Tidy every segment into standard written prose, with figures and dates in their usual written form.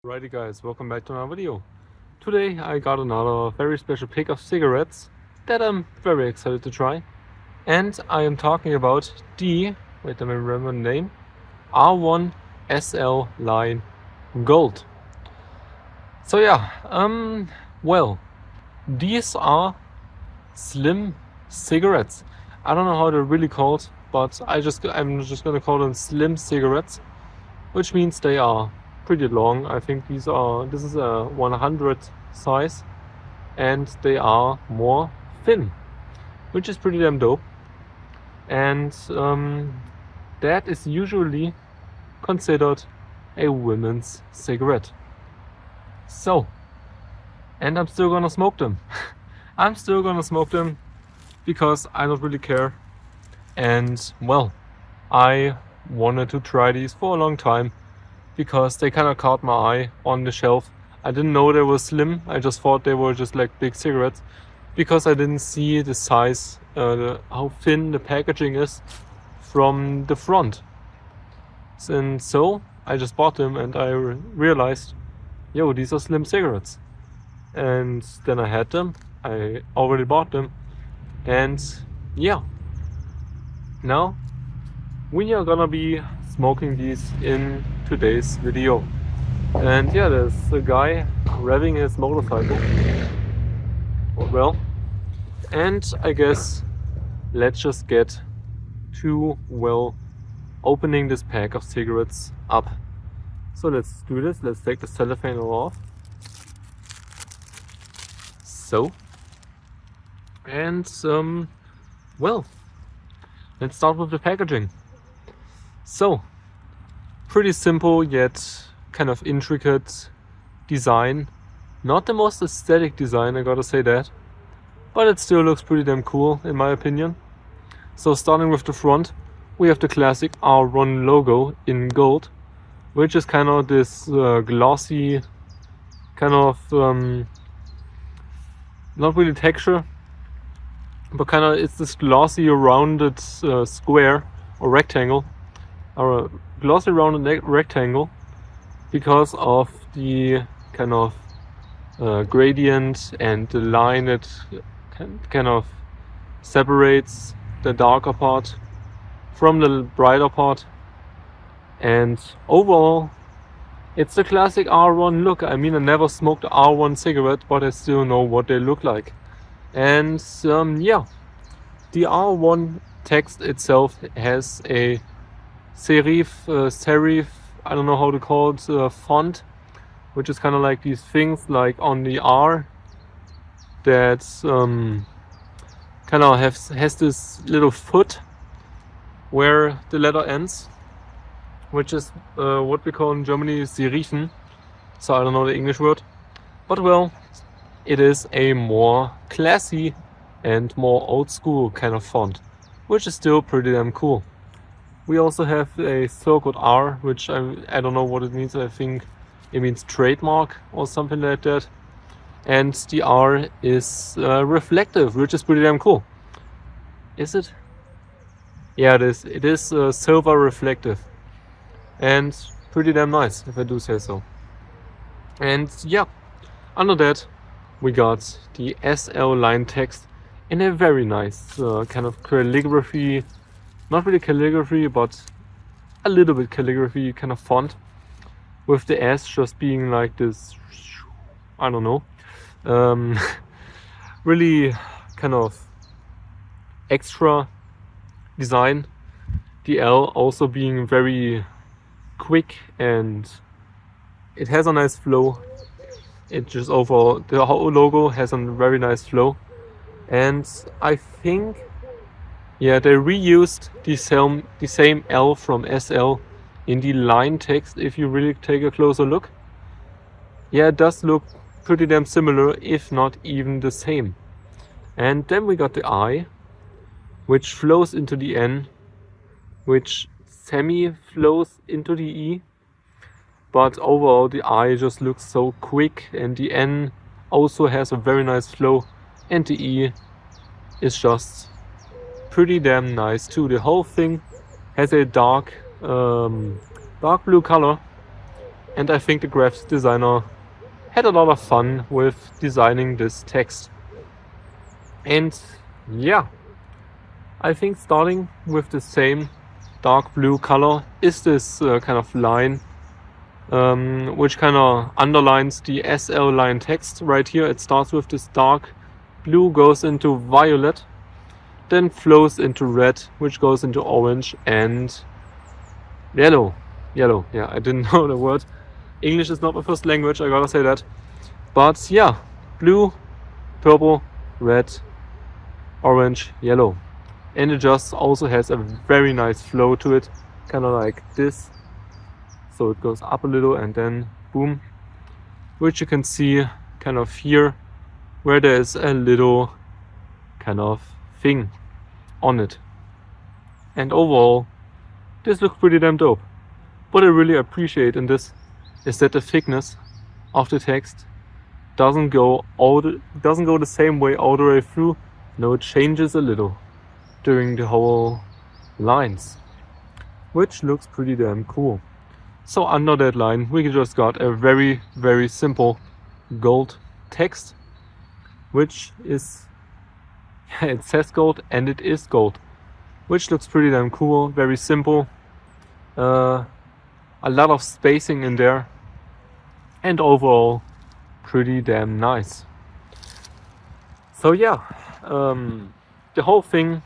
Alrighty guys, welcome back to another video. Today I got another very special pick of cigarettes that I'm very excited to try. And I am talking about the, wait let me remember the name, R1 SL line Gold. So yeah, well, these are slim cigarettes. I don't know how they're really called, but I'm just gonna call them slim cigarettes, which means they are pretty long. I think this is a 100 size, and they are more thin, which is pretty damn dope. And that is usually considered a women's cigarette. So, and I'm still gonna smoke them. I'm still gonna smoke them because I don't really care. And well, I wanted to try these for a long time because they kind of caught my eye on the shelf. I didn't know they were slim. I just thought they were just like big cigarettes because I didn't see the size, how thin the packaging is from the front. And so I just bought them and I realized, yo, these are slim cigarettes. And then I had them. I already bought them. And yeah, now we are gonna be smoking these in today's video. And yeah, there's a guy revving his motorcycle. Well, and I guess let's just get to, well, opening this pack of cigarettes up. So let's do this. Let's take the cellophane off. So, and well, let's start with the packaging. So, pretty simple yet kind of intricate design. Not the most aesthetic design, I gotta say that, but it still looks pretty damn cool in my opinion. So starting with the front, we have the classic R1 logo in gold, which is kind of this glossy kind of not really texture, but kind of it's this glossy rounded square or rectangle, or a glossy rounded rectangle, because of the kind of gradient and the line that kind of separates the darker part from the brighter part. And overall, it's the classic R1 look. I mean, I never smoked an R1 cigarette, but I still know what they look like. And yeah, the R1 text itself has a serif, I don't know how to call it, font, which is kind of like these things like on the R that kind of has this little foot where the letter ends, which is what we call in Germany Serifen. So I don't know the English word, but well, it is a more classy and more old school kind of font, which is still pretty damn cool. We also have a circled R, which I don't know what it means. I think it means trademark or something like that. And the R is reflective, which is pretty damn cool. Is it? Yeah, it is. It is silver reflective. And pretty damn nice, if I do say so. And yeah, under that we got the SL line text in a very nice kind of calligraphy, not really calligraphy, but a little bit calligraphy kind of font, with the S just being like this, I don't know, really kind of extra design. The L also being very quick, and it has a nice flow. It just overall, the whole logo has a very nice flow. And I think, yeah, they reused the same L from SL in the line text. If you really take a closer look, yeah, it does look pretty damn similar, if not even the same. And then we got the I, which flows into the N, which semi-flows into the E. But overall, the I just looks so quick, and the N also has a very nice flow, and the E is just pretty damn nice too. The whole thing has a dark blue color, And I think the graphics designer had a lot of fun with designing this text. And yeah, I think starting with the same dark blue color is this kind of line, which kind of underlines the SL line text right here. It starts with this dark blue, goes into violet, then flows into red, which goes into orange and yellow. Yellow, yeah, I didn't know the word. English is not my first language, I gotta say that. But yeah, blue, purple, red, orange, yellow. And it just also has a very nice flow to it, kind of like this. So it goes up a little and then boom, which you can see kind of here, where there's a little kind of thing on it. And overall, this looks pretty damn dope. What I really appreciate in this is that the thickness of the text doesn't go the same way all the way through. No, it changes a little during the whole lines, which looks pretty damn cool. So under that line we just got a very, very simple gold text, which is, it says gold and it is gold, which looks pretty damn cool. Very simple, a lot of spacing in there, and overall pretty damn nice. So yeah, the whole thing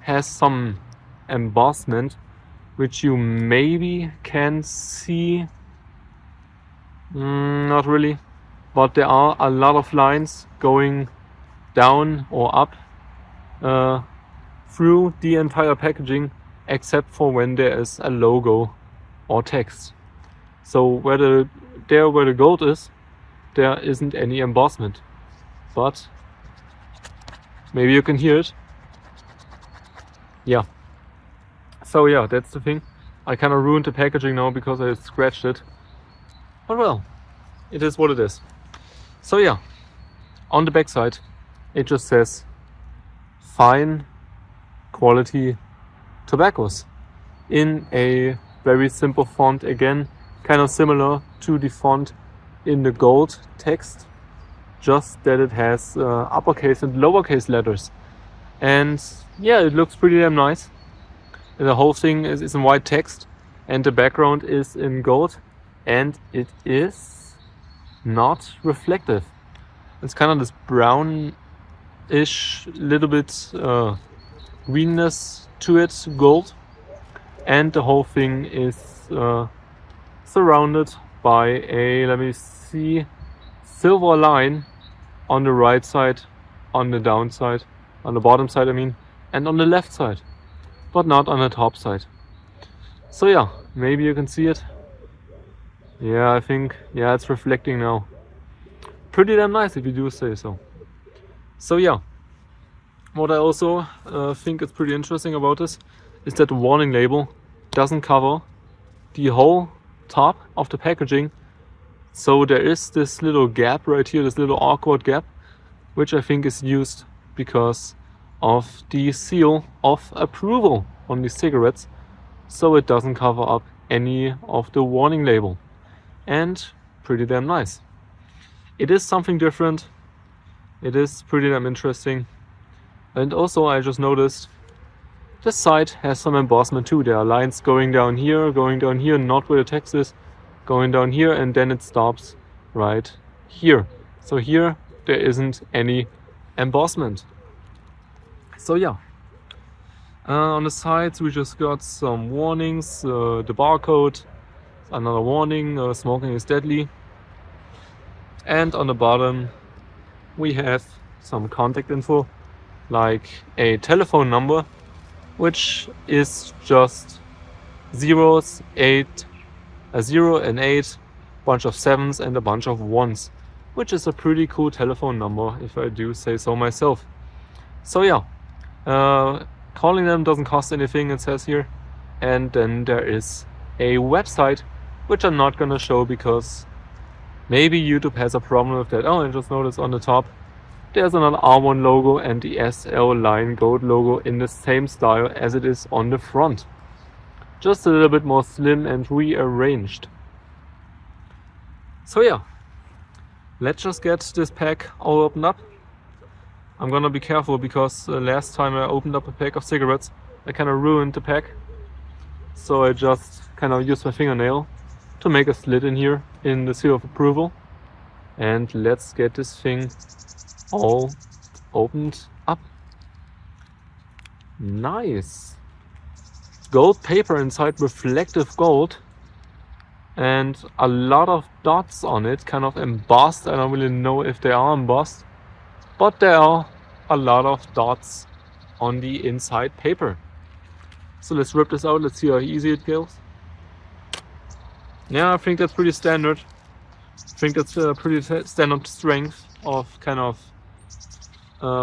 has some embossment, which you maybe can see. Not really, but there are a lot of lines going down or up through the entire packaging, except for when there is a logo or text. So where the gold is, there isn't any embossment, but maybe you can hear it. Yeah. So yeah, that's the thing. I kind of ruined the packaging now because I scratched it. But well, it is what it is. So yeah, on the back side, it just says fine quality tobaccos in a very simple font, again, kind of similar to the font in the gold text, just that it has uppercase and lowercase letters. And yeah, it looks pretty damn nice. The whole thing is in white text and the background is in gold, and it is not reflective. It's kind of this brownish, little bit greenness to it, gold, and the whole thing is surrounded by a, let me see, silver line on the right side, on the downside, on the bottom side I mean, and on the left side, but not on the top side. So yeah, maybe you can see it. Yeah, I think, yeah, it's reflecting now. Pretty damn nice if you do say so. So yeah, what I also think is pretty interesting about this is that the warning label doesn't cover the whole top of the packaging. So there is this little gap right here, this little awkward gap, which I think is used because of the seal of approval on these cigarettes, so it doesn't cover up any of the warning label. And pretty damn nice. It is something different. It is pretty damn interesting. And also I just noticed this side has some embossment too. There are lines going down here, not where the text is, going down here, and then it stops right here. So here there isn't any embossment. So yeah, on the sides we just got some warnings, the barcode, another warning, smoking is deadly. And on the bottom we have some contact info, like a telephone number, which is just zeros, a 0 and 8, bunch of 7s and a bunch of 1s, which is a pretty cool telephone number if I do say so myself. So yeah, calling them doesn't cost anything, it says here. And then there is a website, which I'm not gonna show because maybe YouTube has a problem with that. Oh, I just noticed on the top there's another R1 logo and the SL line gold logo in the same style as it is on the front, just a little bit more slim and rearranged. So yeah, let's just get this pack all opened up. I'm gonna be careful because last time I opened up a pack of cigarettes, I kind of ruined the pack. So I just kind of used my fingernail to make a slit in here in the seal of approval. And let's get this thing all opened up. Nice. Gold paper inside, reflective gold. And a lot of dots on it, kind of embossed. I don't really know if they are embossed, but there are a lot of dots on the inside paper. So let's rip this out, let's see how easy it goes. Yeah, I think that's pretty standard. I think that's a pretty standard strength of kind of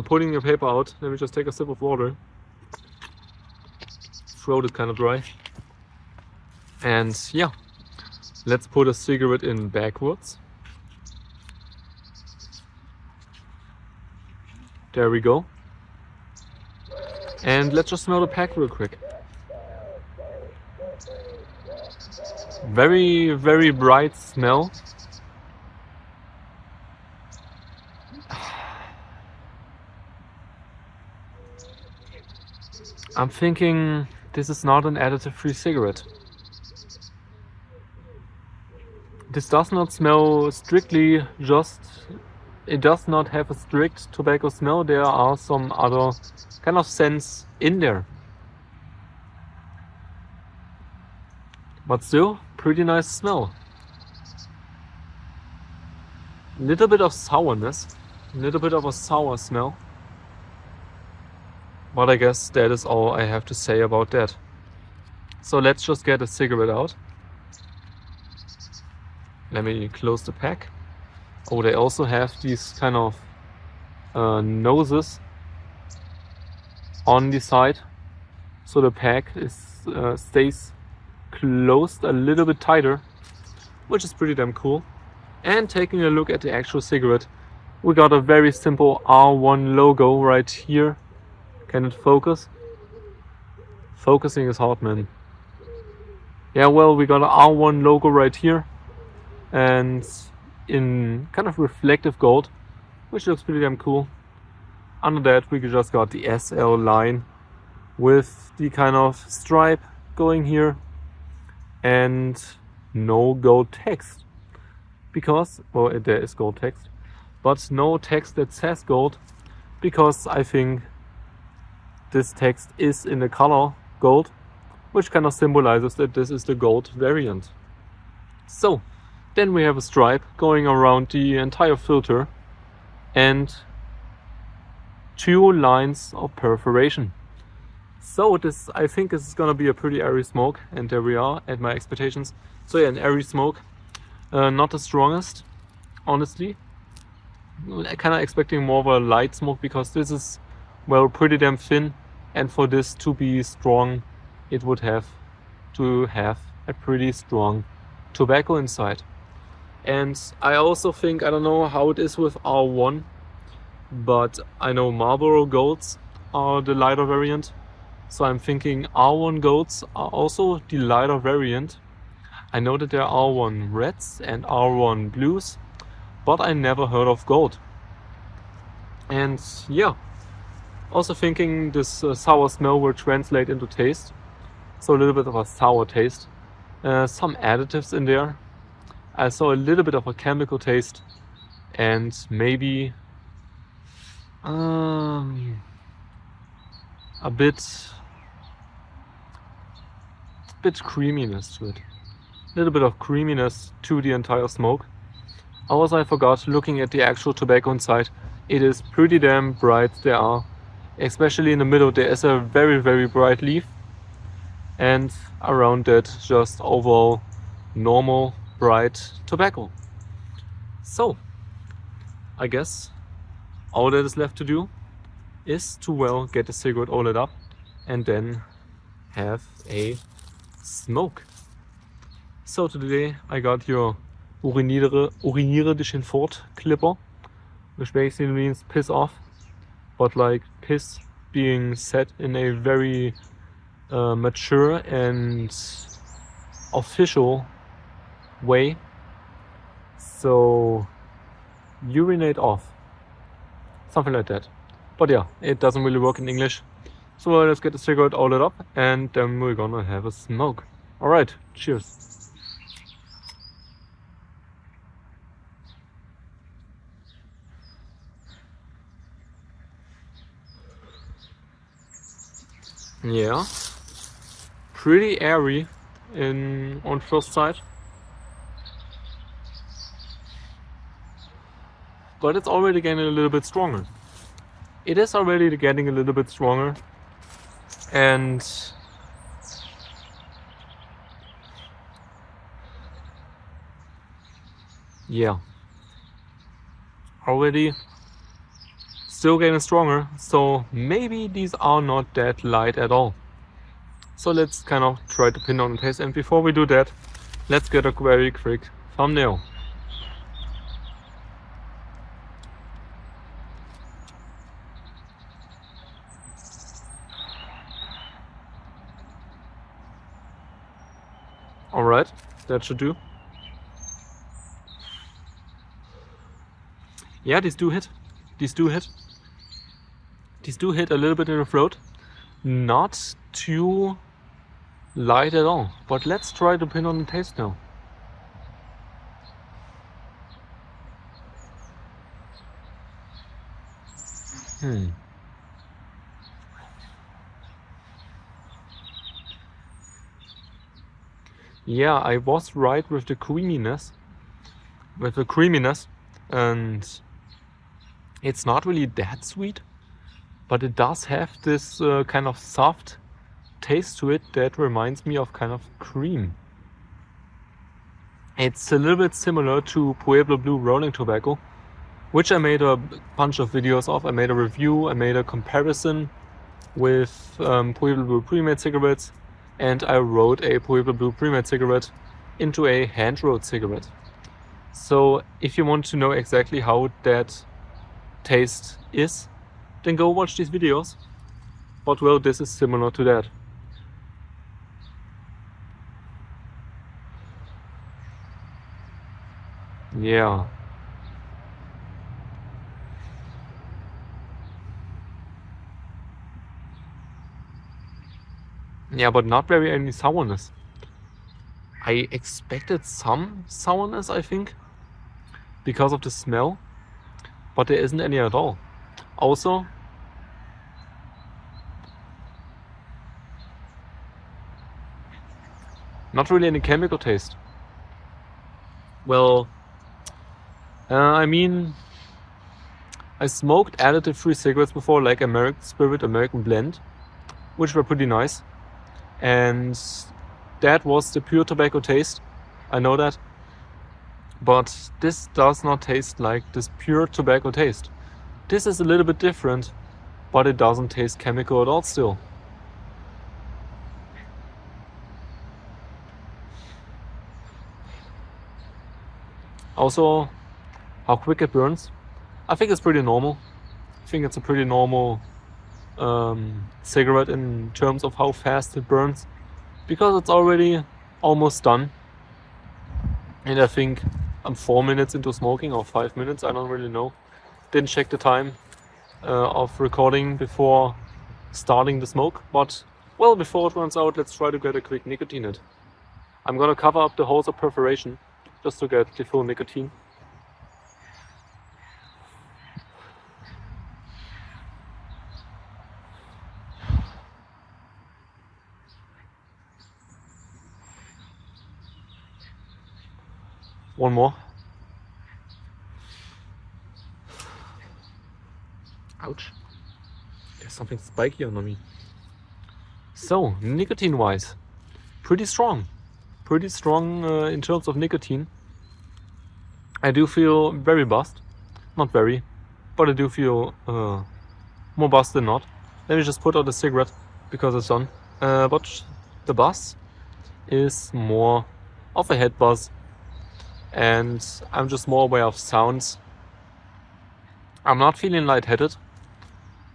pulling your paper out. Let me just take a sip of water. Throat is kind of dry. And yeah, let's put a cigarette in backwards. There we go. And let's just smell the pack real quick. Very, very bright smell. I'm thinking this is not an additive-free cigarette. This does not smell strictly just... It does not have a strict tobacco smell. There are some other kind of scents in there. But still, pretty nice smell. Little bit of sourness. A little bit of a sour smell. But I guess that is all I have to say about that. So let's just get a cigarette out. Let me close the pack. Oh, they also have these kind of noses on the side. So the pack stays closed a little bit tighter, which is pretty damn cool. And taking a look at the actual cigarette, we got a very simple R1 logo right here. Can it focus? Focusing is hard, man. Yeah, well, we got an R1 logo right here. And in kind of reflective gold, which looks pretty damn cool. Under that we just got the SL line with the kind of stripe going here and no gold text. Because, well, there is gold text, but no text that says gold, because I think this text is in the color gold, which kind of symbolizes that this is the gold variant. So then we have a stripe going around the entire filter and 2 lines of perforation. So this, I think this is gonna be a pretty airy smoke, and there we are at my expectations. So yeah, an airy smoke, not the strongest, honestly. Kind of expecting more of a light smoke because this is, well, pretty damn thin, and for this to be strong, it would have to have a pretty strong tobacco inside. And I also think, I don't know how it is with R1, but I know Marlboro Golds are the lighter variant. So I'm thinking R1 Golds are also the lighter variant. I know that there are R1 Reds and R1 Blues, but I never heard of Gold. And yeah, also thinking this sour smell will translate into taste. So a little bit of a sour taste. Some additives in there. I saw a little bit of a chemical taste, and maybe a bit creaminess to it. A little bit of creaminess to the entire smoke. Also, I forgot, looking at the actual tobacco inside, it is pretty damn bright. There are, especially in the middle, there is a very, very bright leaf, and around that just overall normal bright tobacco. So I guess all that is left to do is to, well, get the cigarette all lit up and then have a smoke. So today I got your urinire dich hinfort clipper, which basically means piss off, but like piss being said in a very mature and official way. So urinate off, something like that. But yeah, it doesn't really work in English. So let's get the cigarette, all it up, and then we're gonna have a smoke. All right, cheers. Yeah, pretty airy on first sight, but it's already getting a little bit stronger. It is already getting a little bit stronger, and yeah, already still getting stronger. So maybe these are not that light at all. So let's kind of try to pin down the taste, and before we do that, let's get a very quick thumbnail. Alright, that should do. Yeah, these do hit. These do hit. These do hit a little bit in the throat. Not too light at all. But let's try to pin on the taste now. Yeah, I was right with the creaminess. And it's not really that sweet, but it does have this kind of soft taste to it that reminds me of kind of cream. It's a little bit similar to Pueblo Blue rolling tobacco, which I made a bunch of videos of. I made a review, I made a comparison with Pueblo Blue pre-made cigarettes, and I wrote a Pueblo Blue pre-made cigarette into a hand-rolled cigarette. So if you want to know exactly how that taste is, then go watch these videos. But well, this is similar to that. Yeah. Yeah, but not very any sourness. I expected some sourness, I think, because of the smell, but there isn't any at all. Also, not really any chemical taste. Well, I mean, I smoked additive-free cigarettes before, like American Spirit, American Blend, which were pretty nice. And that was the pure tobacco taste. I know that. But this does not taste like this pure tobacco taste. This is a little bit different, but it doesn't taste chemical at all still. Also, how quick it burns, I think it's pretty normal. I think it's a pretty normal cigarette in terms of how fast it burns, because it's already almost done. And I think I'm 4 minutes into smoking, or 5 minutes, I don't really know. Didn't check the time of recording before starting the smoke, but well, before it runs out, let's try to get a quick nicotine hit. I'm gonna cover up the holes of perforation just to get the full nicotine. One more. Ouch. There's something spiky under me. So, nicotine-wise, pretty strong. Pretty strong in terms of nicotine. I do feel very buzzed. Not very, but I do feel more buzzed than not. Let me just put out the cigarette because it's done. But the buzz is more of a head buzz. And I'm just more aware of sounds. I'm not feeling lightheaded.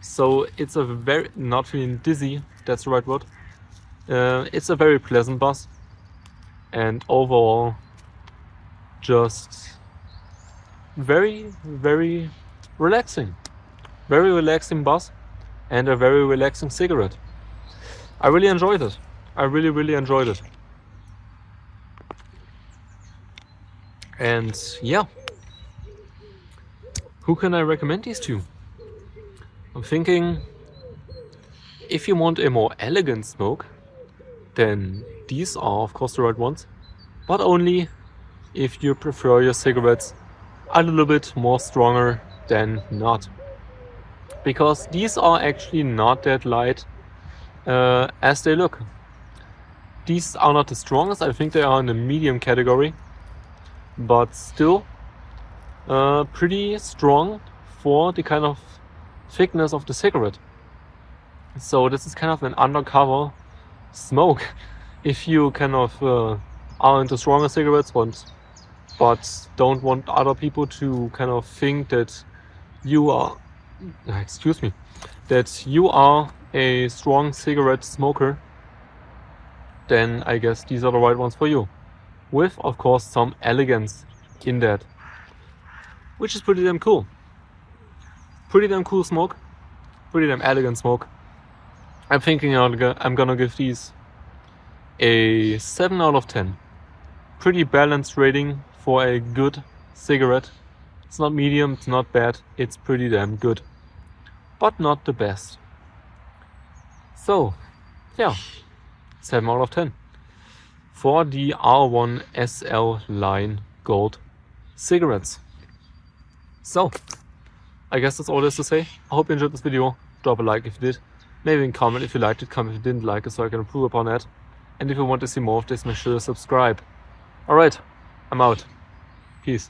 So it's a very, not feeling dizzy, that's the right word. It's a very pleasant buzz. And overall, just very, very relaxing. Very relaxing buzz and a very relaxing cigarette. I really enjoyed it. I really, really enjoyed it. And yeah, who can I recommend these to? I'm thinking if you want a more elegant smoke, then these are of course the right ones, but only if you prefer your cigarettes a little bit more stronger than not. Because these are actually not that light as they look. These are not the strongest, I think they are in the medium category, but still pretty strong for the kind of thickness of the cigarette. So this is kind of an undercover smoke if you kind of are into stronger cigarettes but don't want other people to kind of think that you are that you are a strong cigarette smoker, then I guess these are the right ones for you. With, of course, some elegance in that. Which is pretty damn cool. Pretty damn cool smoke. Pretty damn elegant smoke. I'm thinking I'm gonna give these a 7 out of 10. Pretty balanced rating for a good cigarette. It's not medium, it's not bad, it's pretty damn good. But not the best. So, yeah, 7 out of 10. For the R1 SL line gold cigarettes. So, I guess that's all there is to say. I hope you enjoyed this video. Drop a like if you did. Maybe comment if you liked it, comment if you didn't like it so I can improve upon that. And if you want to see more of this, make sure to subscribe. Alright, I'm out. Peace.